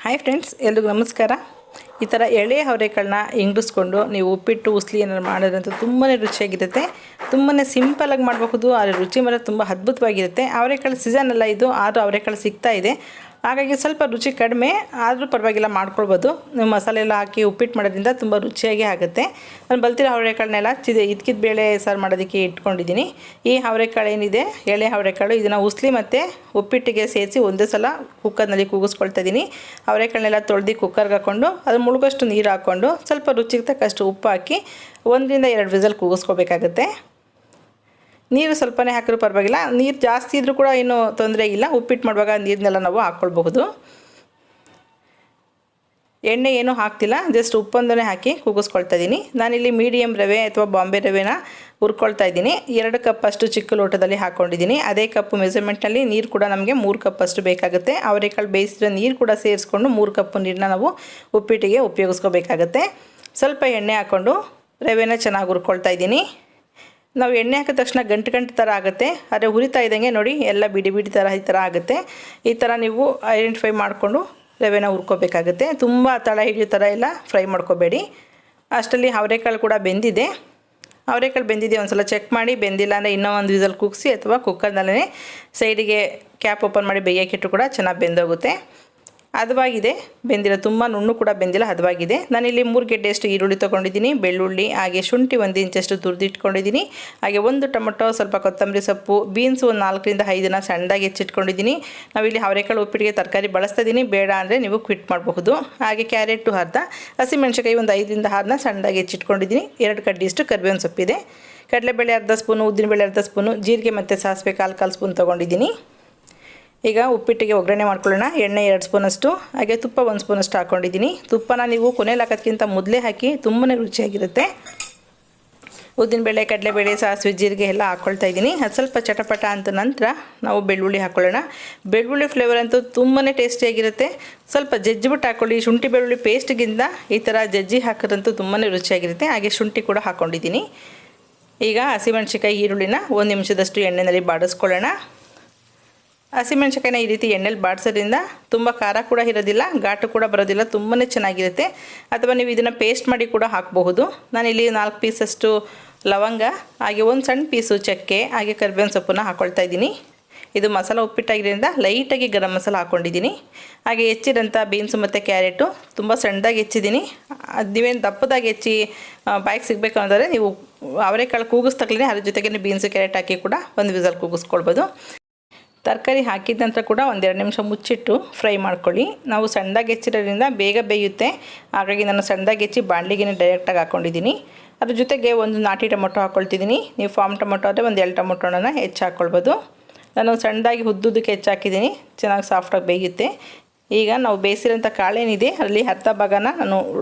Hi friends, ಎಲ್ರಿಗೂ ನಮಸ್ಕಾರ. ಈ ಥರ ಎಳೆ ಅವರೆಕಾಳನ್ನ ಇಂಗಿಸ್ಕೊಂಡು ನೀವು ಉಪ್ಪಿಟ್ಟು ಉಸ್ಲಿ ಏನಾದ್ರು ಮಾಡೋದಂತೂ ತುಂಬಾ ರುಚಿಯಾಗಿರುತ್ತೆ. ತುಂಬಾ ಸಿಂಪಲಾಗಿ ಮಾಡಬಹುದು, ಆದರೆ ರುಚಿ ಮಾತ್ರ ತುಂಬ ಅದ್ಭುತವಾಗಿರುತ್ತೆ. ಅವರೆಕಾಳು ಸೀಸನ್ ಅಲ್ಲ ಇದು, ಆದರೂ ಅವರೆಕಾಳು ಸಿಗ್ತಾ ಇದೆ. ಹಾಗಾಗಿ ಸ್ವಲ್ಪ ರುಚಿ ಕಡಿಮೆ ಆದರೂ ಪರವಾಗಿಲ್ಲ, ಮಾಡ್ಕೊಳ್ಬೋದು. ನೀವು ಮಸಾಲೆ ಎಲ್ಲ ಹಾಕಿ ಉಪ್ಪಿಟ್ಟು ಮಾಡೋದ್ರಿಂದ ತುಂಬ ರುಚಿಯಾಗಿ ಆಗುತ್ತೆ. ನಾನು ಬಲ್ತಿರೋ ಅವರೆಕಾಳನ್ನೆಲ್ಲ ಇದ್ಕಿದ ಬೇಳೆ ಸಾರು ಮಾಡೋದಕ್ಕೆ ಇಟ್ಕೊಂಡಿದ್ದೀನಿ. ಈ ಅವರೆಕಾಳು ಏನಿದೆ, ಎಳೆ ಅವರೆಕಾಳು, ಇದನ್ನು ಉಸ್ಲಿ ಮತ್ತು ಉಪ್ಪಿಟ್ಟಿಗೆ ಸೇರಿಸಿ ಒಂದೇ ಸಲ ಕುಕ್ಕರ್ನಲ್ಲಿ ಕೂಗಿಸ್ಕೊಳ್ತಾ ಇದ್ದೀನಿ. ಅವರೆಕಾಳನ್ನೆಲ್ಲ ತೊಳೆದು ಕುಕ್ಕರ್ಗೆ ಹಾಕ್ಕೊಂಡು ಅದು ಮುಳುಗೋಷ್ಟು ನೀರು ಹಾಕ್ಕೊಂಡು ಸ್ವಲ್ಪ ರುಚಿಗೆ ತಕ್ಕಷ್ಟು ಉಪ್ಪು ಹಾಕಿ 1 ರಿಂದ 2 ವಿಸಲ್ ಕೂಗಿಸ್ಕೋಬೇಕಾಗುತ್ತೆ. ನೀರು ಸ್ವಲ್ಪನೇ ಹಾಕಿದ್ರೂ ಪರವಾಗಿಲ್ಲ, ನೀರು ಜಾಸ್ತಿ ಇದ್ದರೂ ಕೂಡ ಏನೂ ತೊಂದರೆ ಇಲ್ಲ. ಉಪ್ಪಿಟ್ಟು ಮಾಡುವಾಗ ನೀರನ್ನೆಲ್ಲ ನಾವು ಹಾಕ್ಕೊಳ್ಬಹುದು. ಎಣ್ಣೆ ಏನೂ ಹಾಕ್ತಿಲ್ಲ, ಜಸ್ಟ್ ಉಪ್ಪೊಂದನ್ನೇ ಹಾಕಿ ಕೂಗಿಸ್ಕೊಳ್ತಾ ಇದ್ದೀನಿ. ನಾನಿಲ್ಲಿ ಮೀಡಿಯಮ್ ರವೆ ಅಥವಾ ಬಾಂಬೆ ರವೆನ ಹುರ್ಕೊಳ್ತಾ ಇದ್ದೀನಿ. 2 ಕಪ್ ಅಷ್ಟು ಚಿಕ್ಕ ಲೋಟದಲ್ಲಿ ಹಾಕ್ಕೊಂಡಿದ್ದೀನಿ. ಅದೇ ಕಪ್ಪು ಮೆಜರ್ಮೆಂಟಲ್ಲಿ ನೀರು ಕೂಡ ನಮಗೆ 3 ಕಪ್ ಅಷ್ಟು ಬೇಕಾಗುತ್ತೆ. ಅವರೆಕಾಳು ಬೇಯಿಸಿರೋ ನೀರು ಕೂಡ ಸೇರಿಸ್ಕೊಂಡು 3 ಕಪ್ಪು ನೀರನ್ನ ನಾವು ಉಪ್ಪಿಟ್ಟಿಗೆ ಉಪಯೋಗಿಸ್ಕೋಬೇಕಾಗತ್ತೆ. ಸ್ವಲ್ಪ ಎಣ್ಣೆ ಹಾಕ್ಕೊಂಡು ರವೆನ ಚೆನ್ನಾಗಿ ಹುರ್ಕೊಳ್ತಾ ಇದ್ದೀನಿ. ನಾವು ಎಣ್ಣೆ ಹಾಕಿದ ತಕ್ಷಣ ಗಂಟು ಥರ ಆಗುತ್ತೆ, ಆದರೆ ಹುರಿತಾ ಇದ್ದಂಗೆ ನೋಡಿ ಎಲ್ಲ ಬಿಡಿ ಥರ ಈ ಥರ ಆಗುತ್ತೆ. ಈ ಥರ ನೀವು ಐಡೆಂಟಿಫೈ ಮಾಡಿಕೊಂಡು ರವೆನ ಹುರ್ಕೋಬೇಕಾಗುತ್ತೆ. ತುಂಬ ತಳ ಹಿಡಿಯೋ ಥರ ಎಲ್ಲ ಫ್ರೈ ಮಾಡ್ಕೋಬೇಡಿ. ಅಷ್ಟರಲ್ಲಿ ಅವರೆಕಾಳು ಕೂಡ ಬೆಂದಿದೆ. ಅವರೆಕಾಳು ಬೆಂದಿದೆ ಒಂದು ಸಲ ಚೆಕ್ ಮಾಡಿ. ಬೆಂದಿಲ್ಲ ಅಂದರೆ ಇನ್ನೂ ಒಂದು ವಿಸಲ್ ಕೂಗಿಸಿ ಅಥವಾ ಕುಕ್ಕರ್ನಲ್ಲೇ ಸೈಡಿಗೆ ಕ್ಯಾಪ್ ಓಪನ್ ಮಾಡಿ ಬೇಯೋಕ್ಕಿಟ್ಟು ಕೂಡ ಚೆನ್ನಾಗಿ ಬೆಂದೋಗುತ್ತೆ. ಹದವಾಗಿದೆ, ಬೆಂದಿಲ್ಲ, ತುಂಬ ನುಣ್ಣು ಕೂಡ ಬೆಂದಿಲ್ಲ, ಹದವಾಗಿದೆ. ನಾನಿಲ್ಲಿ 3 ಗೆಡ್ಡೆಯಷ್ಟು ಈರುಳ್ಳಿ ತೊಗೊಂಡಿದ್ದೀನಿ, ಬೆಳ್ಳುಳ್ಳಿ, ಹಾಗೆ ಶುಂಠಿ 1 ಇಂಚಷ್ಟು ತುರಿದಿಟ್ಕೊಂಡಿದ್ದೀನಿ. ಹಾಗೆ 1 ಟೊಮೊಟೊ, ಸ್ವಲ್ಪ ಕೊತ್ತಂಬರಿ ಸೊಪ್ಪು, ಬೀನ್ಸ್ ಒಂದು 4 ರಿಂದ 5 ಸಣ್ಣದಾಗಿ ಹೆಚ್ಚಿಟ್ಕೊಂಡಿದ್ದೀನಿ. ನಾವಿಲ್ಲಿ ಅವರೆಕಾಳು ಉಪ್ಪಿಟ್ಟಿಗೆ ತರಕಾರಿ ಬಳಸ್ತಾ ಇದ್ದೀನಿ, ಬೇಡ ಅಂದರೆ ನೀವು ಕ್ವಿಟ್ ಮಾಡಬಹುದು. ಹಾಗೆ ಕ್ಯಾರೆಟು ಅರ್ಧ, ಹಸಿಮೆಣಸಿನಕಾಯಿ ಒಂದು 5 ರಿಂದ 6 ಸಣ್ಣದಾಗಿ ಹೆಚ್ಚಿಟ್ಕೊಂಡಿದ್ದೀನಿ. 2 ಕಡ್ಡಿಯಷ್ಟು ಕರಿಬೇವಿನ ಸೊಪ್ಪಿದೆ. ಕಡಲೆಬೇಳೆ ಅರ್ಧ ಸ್ಪೂನು, ಉದ್ದಿನಬೇಳೆ ಅರ್ಧ ಸ್ಪೂನು, ಜೀರಿಗೆ ಮತ್ತು ಸಾಸಿವೆ ಕಾಲು ಸ್ಪೂನ್ ತೊಗೊಂಡಿದ್ದೀನಿ. ಈಗ ಉಪ್ಪಿಟ್ಟಿಗೆ ಒಗ್ಗರಣೆ ಮಾಡ್ಕೊಳ್ಳೋಣ. ಎಣ್ಣೆ 2 ಸ್ಪೂನಷ್ಟು, ಹಾಗೆ ತುಪ್ಪ 1 ಸ್ಪೂನಷ್ಟು ಹಾಕ್ಕೊಂಡಿದ್ದೀನಿ. ತುಪ್ಪನ ನೀವು ಕೊನೆಯಲ್ಲಿ ಹಾಕೋದಕ್ಕಿಂತ ಮೊದಲೇ ಹಾಕಿ, ತುಂಬಾ ರುಚಿಯಾಗಿರುತ್ತೆ. ಉದ್ದಿನಬೇಳೆ, ಕಡಲೆಬೇಳೆ, ಸಾಸಿವೆ, ಜೀರಿಗೆ ಎಲ್ಲ ಹಾಕ್ಕೊಳ್ತಾ ಇದ್ದೀನಿ. ಅದು ಸ್ವಲ್ಪ ಚಟಪಟ ಅಂತ ನಂತರ ನಾವು ಬೆಳ್ಳುಳ್ಳಿ ಹಾಕ್ಕೊಳ್ಳೋಣ. ಬೆಳ್ಳುಳ್ಳಿ ಫ್ಲೇವರ್ ಅಂತೂ ತುಂಬಾ ಟೇಸ್ಟಿಯಾಗಿರುತ್ತೆ. ಸ್ವಲ್ಪ ಜಜ್ಜಿಬಿಟ್ಟು ಹಾಕ್ಕೊಳ್ಳಿ. ಶುಂಠಿ ಬೆಳ್ಳುಳ್ಳಿ ಪೇಸ್ಟ್ಗಿಂತ ಈ ಥರ ಜಜ್ಜಿ ಹಾಕೋದಂತೂ ತುಂಬಾ ರುಚಿಯಾಗಿರುತ್ತೆ. ಹಾಗೆ ಶುಂಠಿ ಕೂಡ ಹಾಕ್ಕೊಂಡಿದ್ದೀನಿ. ಈಗ ಹಸಿಮೆಣಸಿನಕಾಯಿ, ಈರುಳ್ಳಿನ 1 ನಿಮಿಷದಷ್ಟು ಎಣ್ಣೆಯಲ್ಲಿ ಬಾಡಿಸ್ಕೊಳ್ಳೋಣ. ಹಸಿಮೆಣಸಿನಕಾಯಿನ ಈ ರೀತಿ ಎಣ್ಣೆಲಿ ಬಾಡಿಸೋದ್ರಿಂದ ತುಂಬ ಖಾರ ಕೂಡ ಇರೋದಿಲ್ಲ, ಘಾಟು ಕೂಡ ಬರೋದಿಲ್ಲ, ತುಂಬಾ ಚೆನ್ನಾಗಿರುತ್ತೆ. ಅಥವಾ ನೀವು ಇದನ್ನು ಪೇಸ್ಟ್ ಮಾಡಿ ಕೂಡ ಹಾಕಬಹುದು. ನಾನಿಲ್ಲಿ 4 ಪೀಸಷ್ಟು ಲವಂಗ, ಹಾಗೆ 1 ಸಣ್ಣ ಪೀಸು ಚಕ್ಕೆ, ಹಾಗೆ ಕರಿಬೇವಿನ ಸೊಪ್ಪನ್ನು ಹಾಕ್ಕೊಳ್ತಾ ಇದ್ದೀನಿ. ಇದು ಮಸಾಲ ಉಪ್ಪಿಟ್ಟಾಗಿರೋದ್ರಿಂದ ಲೈಟಾಗಿ ಗರಂ ಮಸಾಲ ಹಾಕ್ಕೊಂಡಿದ್ದೀನಿ. ಹಾಗೆ ಹೆಚ್ಚಿರೋಂಥ ಬೀನ್ಸು ಮತ್ತು ಕ್ಯಾರೆಟು ತುಂಬ ಸಣ್ಣದಾಗಿ ಹೆಚ್ಚಿದ್ದೀನಿ. ಅದು ನೀವೇನು ದಪ್ಪದಾಗಿ ಹೆಚ್ಚಿ ಬಾಯಿಗೆ ಸಿಗಬೇಕು ಅಂದರೆ ನೀವು ಅವರೆಕಾಳು ಕೂಗಿಸ್ತಕ್ಲೇ ಅದ್ರ ಜೊತೆಗೆ ಬೀನ್ಸು ಕ್ಯಾರೆಟ್ ಹಾಕಿ ಕೂಡ 1 ವಿಸಲ್ ಕೂಗಿಸ್ಕೊಳ್ಬೋದು. ತರಕಾರಿ ಹಾಕಿದ ನಂತರ ಕೂಡ 1-2 ನಿಮಿಷ ಮುಚ್ಚಿಟ್ಟು ಫ್ರೈ ಮಾಡ್ಕೊಳ್ಳಿ. ನಾವು ಸಣ್ಣದಾಗಿ ಹೆಚ್ಚಿರೋದ್ರಿಂದ ಬೇಗ ಬೇಯುತ್ತೆ. ಹಾಗಾಗಿ ನಾನು ಸಣ್ಣದಾಗಿ ಹೆಚ್ಚಿ ಬಾಣಲಿಗೆ ಡೈರೆಕ್ಟಾಗಿ ಹಾಕ್ಕೊಂಡಿದ್ದೀನಿ. ಅದ್ರ ಜೊತೆಗೆ 1 ನಾಟಿ ಟೊಮೊಟೊ ಹಾಕ್ಕೊಳ್ತಿದ್ದೀನಿ. ನೀವು ಫಾರ್ಮ್ ಟೊಮೊಟೊ ಆದರೆ 1 2 ಟೊಮೊಟೊನ ಹೆಚ್ಚು ಹಾಕ್ಕೊಳ್ಬೋದು. ನಾನು ಸಣ್ಣದಾಗಿ ಉದ್ದುದಕ್ಕೆ ಹೆಚ್ಚು ಹಾಕಿದ್ದೀನಿ, ಚೆನ್ನಾಗಿ ಸಾಫ್ಟಾಗಿ ಬೇಯುತ್ತೆ. ಈಗ ನಾವು ಬೇಯಿಸಿರೋಂಥ ಕಾಳೇನಿದೆ ಅದರಲ್ಲಿ ಅರ್ಧ ಭಾಗನ ನಾನು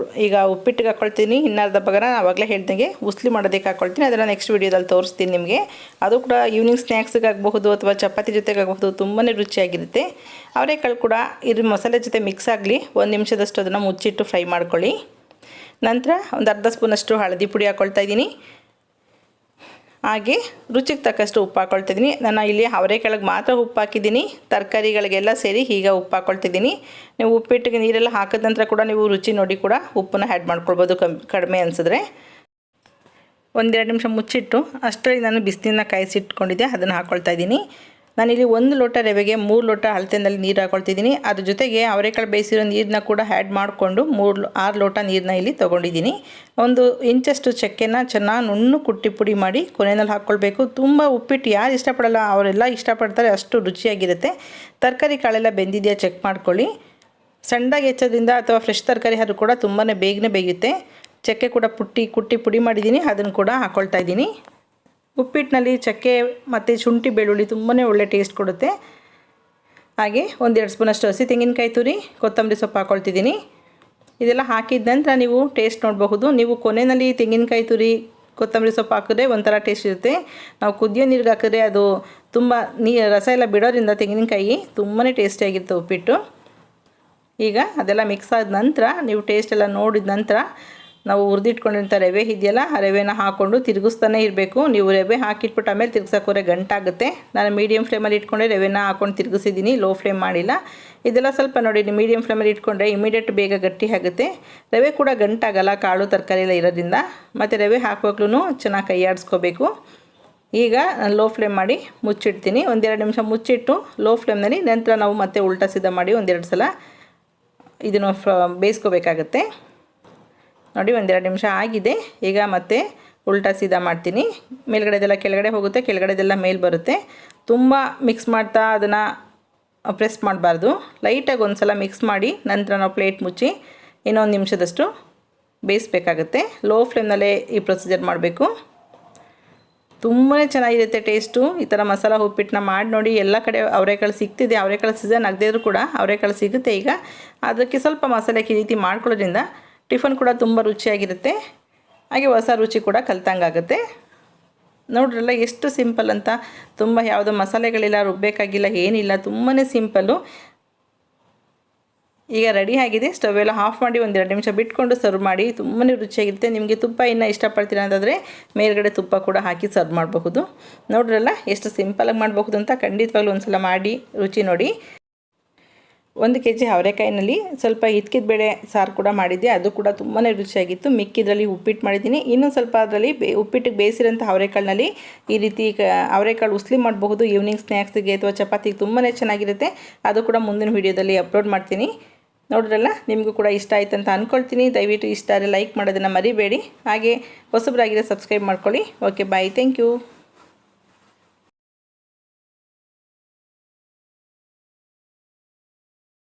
ಈಗ ಉಪ್ಪಿಟ್ಟಿಗೆ ಹಾಕ್ಕೊಳ್ತೀನಿ, ಇನ್ನು ಅರ್ಧ ಭಾಗನ ಆವಾಗಲೇ ಹೇಳ್ದಂಗೆ ಉಸ್ಲಿ ಮಾಡೋದಕ್ಕೆ ಹಾಕ್ಕೊಳ್ತೀನಿ. ಅದನ್ನು ನೆಕ್ಸ್ಟ್ ವೀಡಿಯೋದಲ್ಲಿ ತೋರಿಸ್ತೀನಿ ನಿಮಗೆ. ಅದು ಕೂಡ ಈವ್ನಿಂಗ್ ಸ್ನ್ಯಾಕ್ಸಿಗೆ ಆಗಬಹುದು ಅಥವಾ ಚಪಾತಿ ಜೊತೆಗೆ ಆಗಬಹುದು, ತುಂಬಾ ರುಚಿಯಾಗಿರುತ್ತೆ. ಅವರೆಕಾಳು ಕೂಡ ಇದ್ರ ಮಸಾಲೆ ಜೊತೆ ಮಿಕ್ಸ್ ಆಗಲಿ 1 ನಿಮಿಷದಷ್ಟು ಅದನ್ನು ಮುಚ್ಚಿಟ್ಟು ಫ್ರೈ ಮಾಡ್ಕೊಳ್ಳಿ. ನಂತರ ಒಂದು ಅರ್ಧ ಸ್ಪೂನಷ್ಟು ಹಳದಿ ಪುಡಿ ಹಾಕ್ಕೊಳ್ತಾ ಇದ್ದೀನಿ. ಹಾಗೆ ರುಚಿಗೆ ತಕ್ಕಷ್ಟು ಉಪ್ಪು ಹಾಕ್ಕೊಳ್ತಿದ್ದೀನಿ. ನಾನು ಇಲ್ಲಿ ಅವರೆಕಾಳಿಗೆ ಮಾತ್ರ ಉಪ್ಪು ಹಾಕಿದ್ದೀನಿ, ತರಕಾರಿಗಳಿಗೆಲ್ಲ ಸೇರಿ ಈಗ ಉಪ್ಪು ಹಾಕ್ಕೊಳ್ತಿದ್ದೀನಿ. ನೀವು ಉಪ್ಪಿಟ್ಟಿಗೆ ನೀರೆಲ್ಲ ಹಾಕಿದ ನಂತರ ಕೂಡ ನೀವು ರುಚಿ ನೋಡಿ ಕೂಡ ಉಪ್ಪನ್ನು ಆ್ಯಡ್ ಮಾಡ್ಕೊಳ್ಬೋದು, ಕಡಿಮೆ ಅನಿಸಿದ್ರೆ. 1-2 ನಿಮಿಷ ಮುಚ್ಚಿಟ್ಟು ಅಷ್ಟರಲ್ಲಿ ನಾನು ಬಿಸಿನೀರನ್ನ ಕಾಯಿಸಿಟ್ಕೊಂಡಿದ್ದೆ, ಅದನ್ನು ಹಾಕ್ಕೊಳ್ತಾ ಇದ್ದೀನಿ. ನಾನಿಲ್ಲಿ 1 ಲೋಟ ರವೆಗೆ 3 ಲೋಟ ಅಳತೆಯಲ್ಲಿ ನೀರು ಹಾಕ್ಕೊಳ್ತಿದ್ದೀನಿ. ಅದ್ರ ಜೊತೆಗೆ ಅವರೆಕಾಳು ಬೇಯಿಸಿರೋ ನೀರನ್ನ ಕೂಡ ಆ್ಯಡ್ ಮಾಡಿಕೊಂಡು 6 ಲೋಟ ನೀರನ್ನ ಇಲ್ಲಿ ತೊಗೊಂಡಿದ್ದೀನಿ. 1 ಇಂಚಷ್ಟು ಚಕ್ಕೆನ ಚೆನ್ನಾಗಿ ನುಣ್ಣು ಕುಟ್ಟಿ ಪುಡಿ ಮಾಡಿ ಕೊನೆಯಲ್ಲಿ ಹಾಕ್ಕೊಳ್ಬೇಕು. ತುಂಬ ಉಪ್ಪಿಟ್ಟು ಯಾರು ಇಷ್ಟಪಡಲ್ಲ ಅವರೆಲ್ಲ ಇಷ್ಟಪಡ್ತಾರೆ, ಅಷ್ಟು ರುಚಿಯಾಗಿರುತ್ತೆ. ತರಕಾರಿ ಕಾಳೆಲ್ಲ ಬೆಂದಿದೆಯಾ ಚೆಕ್ ಮಾಡ್ಕೊಳ್ಳಿ. ಸಣ್ಣದಾಗಿ ಹೆಚ್ಚೋದ್ರಿಂದ ಅಥವಾ ಫ್ರೆಶ್ ತರಕಾರಿ ಆದರೂ ಕೂಡ ತುಂಬಾ ಬೇಗನೆ ಬೇಯುತ್ತೆ. ಚಕ್ಕೆ ಕೂಡ ಕುಟ್ಟಿ ಪುಡಿ ಮಾಡಿದ್ದೀನಿ, ಅದನ್ನು ಕೂಡ ಹಾಕ್ಕೊಳ್ತಾ ಇದ್ದೀನಿ. ಉಪ್ಪಿಟ್ಟಿನಲ್ಲಿ ಚಕ್ಕೆ ಮತ್ತು ಶುಂಠಿ ಬೆಳ್ಳುಳ್ಳಿ ತುಂಬಾ ಒಳ್ಳೆ ಟೇಸ್ಟ್ ಕೊಡುತ್ತೆ. ಹಾಗೆ 1-2 ಸ್ಪೂನಷ್ಟು ಹಸಿ ತೆಂಗಿನಕಾಯಿ ತುರಿ, ಕೊತ್ತಂಬರಿ ಸೊಪ್ಪು ಹಾಕ್ಕೊಳ್ತಿದ್ದೀನಿ. ಇದೆಲ್ಲ ಹಾಕಿದ ನಂತರ ನೀವು ಟೇಸ್ಟ್ ನೋಡಬಹುದು. ನೀವು ಕೊನೆಯಲ್ಲಿ ತೆಂಗಿನಕಾಯಿ ತುರಿ, ಕೊತ್ತಂಬರಿ ಸೊಪ್ಪು ಹಾಕಿದ್ರೆ ಒಂಥರ ಟೇಸ್ಟ್ ಇರುತ್ತೆ. ನಾವು ಕುದಿಯೋ ನೀರಿಗೆ ಹಾಕಿದ್ರೆ ಅದು ತುಂಬ ರಸ ಎಲ್ಲ ಬಿಡೋದ್ರಿಂದ ತೆಂಗಿನಕಾಯಿ ತುಂಬಾ ಟೇಸ್ಟಿಯಾಗಿರುತ್ತೆ ಉಪ್ಪಿಟ್ಟು. ಈಗ ಅದೆಲ್ಲ ಮಿಕ್ಸ್ ಆದ ನಂತರ ನೀವು ಟೇಸ್ಟ್ ಎಲ್ಲ ನೋಡಿದ ನಂತರ ನಾವು ಹುರಿದಿಟ್ಕೊಂಡಿರೋಂಥ ರವೆ ಇದೆಯಲ್ಲ ಆ ರವೆನ ಹಾಕ್ಕೊಂಡು ತಿರುಗಿಸ್ತಾನೆ ಇರಬೇಕು. ನೀವು ರವೆ ಹಾಕಿಟ್ಬಿಟ್ಟು ಆಮೇಲೆ ತಿರ್ಗ್ಸೋಕೋರೆ ಗಂಟಾಗುತ್ತೆ. ನಾನು ಮೀಡಿಯಮ್ ಫ್ಲೇಮಲ್ಲಿ ಇಟ್ಕೊಂಡೆ ರವೆನ ಹಾಕ್ಕೊಂಡು ತಿರುಗಿಸಿದ್ದೀನಿ, ಲೋ ಫ್ಲೇಮ್ ಮಾಡಿಲ್ಲ. ಇದೆಲ್ಲ ಸ್ವಲ್ಪ ನೋಡಿ, ನೀವು ಮೀಡಿಯಮ್ ಫ್ಲೇಮಲ್ಲಿ ಇಟ್ಕೊಂಡ್ರೆ ಇಮಿಡಿಯೇಟ್ ಬೇಗ ಗಟ್ಟಿ ಆಗುತ್ತೆ. ರವೆ ಕೂಡ ಗಂಟಾಗಲ್ಲ, ಕಾಳು ತರಕಾರಿ ಎಲ್ಲ ಇರೋದ್ರಿಂದ. ಮತ್ತು ರವೆ ಹಾಕುವಾಗ್ಲೂ ಚೆನ್ನಾಗಿ ಕೈ ಆಡಿಸ್ಕೋಬೇಕು. ಈಗ ನಾನು ಲೋ ಫ್ಲೇಮ್ ಮಾಡಿ ಮುಚ್ಚಿಡ್ತೀನಿ. ಒಂದೆರಡು ನಿಮಿಷ ಮುಚ್ಚಿಟ್ಟು ಲೋ ಫ್ಲೇಮ್ನಲ್ಲಿ ನಂತರ ನಾವು ಮತ್ತೆ ಉಲ್ಟಾ ಸೀದಾ ಮಾಡಿ ಒಂದೆರಡು ಸಲ ಇದನ್ನು ಬೇಯಿಸ್ಕೋಬೇಕಾಗತ್ತೆ. ನೋಡಿ, ಒಂದೆರಡು ನಿಮಿಷ ಆಗಿದೆ. ಈಗ ಮತ್ತೆ ಉಲ್ಟಾ ಸೀದಾ ಮಾಡ್ತೀನಿ. ಮೇಲ್ಗಡೆದೆಲ್ಲ ಕೆಳಗಡೆ ಹೋಗುತ್ತೆ, ಕೆಳಗಡೆದೆಲ್ಲ ಮೇಲೆ ಬರುತ್ತೆ. ತುಂಬ ಮಿಕ್ಸ್ ಮಾಡ್ತಾ ಅದನ್ನು ಪ್ರೆಸ್ ಮಾಡಬಾರ್ದು. ಲೈಟಾಗಿ ಒಂದು ಸಲ ಮಿಕ್ಸ್ ಮಾಡಿ ನಂತರ ನಾವು ಪ್ಲೇಟ್ ಮುಚ್ಚಿ ಇನ್ನೊಂದು ನಿಮಿಷದಷ್ಟು ಬೇಯಿಸ್ಬೇಕಾಗತ್ತೆ. ಲೋ ಫ್ಲೇಮ್ನಲ್ಲೇ ಈ ಪ್ರೊಸೀಜರ್ ಮಾಡಬೇಕು. ತುಂಬಾ ಚೆನ್ನಾಗಿರುತ್ತೆ ಟೇಸ್ಟು. ಈ ಥರ ಮಸಾಲ ಉಪ್ಪಿಟ್ಟನ್ನ ಮಾಡಿ ನೋಡಿ. ಎಲ್ಲ ಕಡೆ ಅವರೆಕಾಳು ಸಿಗ್ತಿದೆ, ಅವರೆಕಾಳು ಸೀಸನ್ ಆಗದಿದ್ರೂ ಕೂಡ ಅವರೆಕಾಳು ಸಿಗುತ್ತೆ ಈಗ. ಅದಕ್ಕೆ ಸ್ವಲ್ಪ ಮಸಾಲೆಗೆ ಈ ರೀತಿ ಮಾಡ್ಕೊಳ್ಳೋದ್ರಿಂದ ಟಿಫನ್ ಕೂಡ ತುಂಬ ರುಚಿಯಾಗಿರುತ್ತೆ, ಹಾಗೆ ಹೊಸ ರುಚಿ ಕೂಡ ಕಲ್ತಂಗಾಗುತ್ತೆ. ನೋಡ್ರಲ್ಲ ಎಷ್ಟು ಸಿಂಪಲ್ ಅಂತ. ತುಂಬ ಯಾವುದೋ ಮಸಾಲೆಗಳಿಲ್ಲ, ರುಬ್ಬಬೇಕಾಗಿಲ್ಲ, ಏನಿಲ್ಲ, ತುಂಬಾ ಸಿಂಪಲ್ಲು. ಈಗ ರೆಡಿ ಆಗಿದೆ. ಸ್ಟವ್ ಎಲ್ಲ ಆಫ್ ಮಾಡಿ ಒಂದೆರಡು ನಿಮಿಷ ಬಿಟ್ಕೊಂಡು ಸರ್ವ್ ಮಾಡಿ. ತುಂಬಾ ರುಚಿಯಾಗಿರುತ್ತೆ. ನಿಮಗೆ ತುಪ್ಪ ಇನ್ನೂ ಇಷ್ಟಪಡ್ತೀರಾ ಅಂತಂದರೆ ಮೇಲ್ಗಡೆ ತುಪ್ಪ ಕೂಡ ಹಾಕಿ ಸರ್ವ್ ಮಾಡಬಹುದು. ನೋಡ್ರಲ್ಲ ಎಷ್ಟು ಸಿಂಪಲಾಗಿ ಮಾಡಬಹುದು ಅಂತ. ಖಂಡಿತವಾಗ್ಲೂ ಒಂದು ಸಲ ಮಾಡಿ ರುಚಿ ನೋಡಿ. 1 kg ಅವರೆಕಾಯಿನಲ್ಲಿ ಸ್ವಲ್ಪ ಹಿತ್ಕಿದ ಬೇಳೆ ಸಾರು ಕೂಡ ಮಾಡಿದ್ದೆ, ಅದು ಕೂಡ ತುಂಬಾ ರುಚಿಯಾಗಿತ್ತು. ಮಿಕ್ಕಿದ್ರಲ್ಲಿ ಉಪ್ಪಿಟ್ಟು ಮಾಡಿದ್ದೀನಿ. ಇನ್ನೂ ಸ್ವಲ್ಪ ಅದರಲ್ಲಿ ಉಪ್ಪಿಟ್ಟಿಗೆ ಬೇಯಿಸಿರೋಂಥ ಅವರೆಕಾಳಿನಲ್ಲಿ ಈ ರೀತಿ ಅವರೆಕಾಳು ಉಸ್ಲಿ ಮಾಡಬಹುದು. ಈವ್ನಿಂಗ್ ಸ್ನ್ಯಾಕ್ಸಿಗೆ ಅಥವಾ ಚಪಾತಿಗೆ ತುಂಬಾ ಚೆನ್ನಾಗಿರುತ್ತೆ. ಅದು ಕೂಡ ಮುಂದಿನ ವೀಡಿಯೋದಲ್ಲಿ ಅಪ್ಲೋಡ್ ಮಾಡ್ತೀನಿ. ನೋಡ್ರಲ್ಲ, ನಿಮಗೂ ಕೂಡ ಇಷ್ಟ ಆಯ್ತು ಅಂತ ಅಂದ್ಕೊಳ್ತೀನಿ. ದಯವಿಟ್ಟು ಇಷ್ಟ ಆದರೆ ಲೈಕ್ ಮಾಡೋದನ್ನು ಮರಿಬೇಡಿ. ಹಾಗೆ ಹೊಸಬರಾಗಿರೋ ಸಬ್ಸ್ಕ್ರೈಬ್ ಮಾಡ್ಕೊಳ್ಳಿ. Okay, bye, thank you.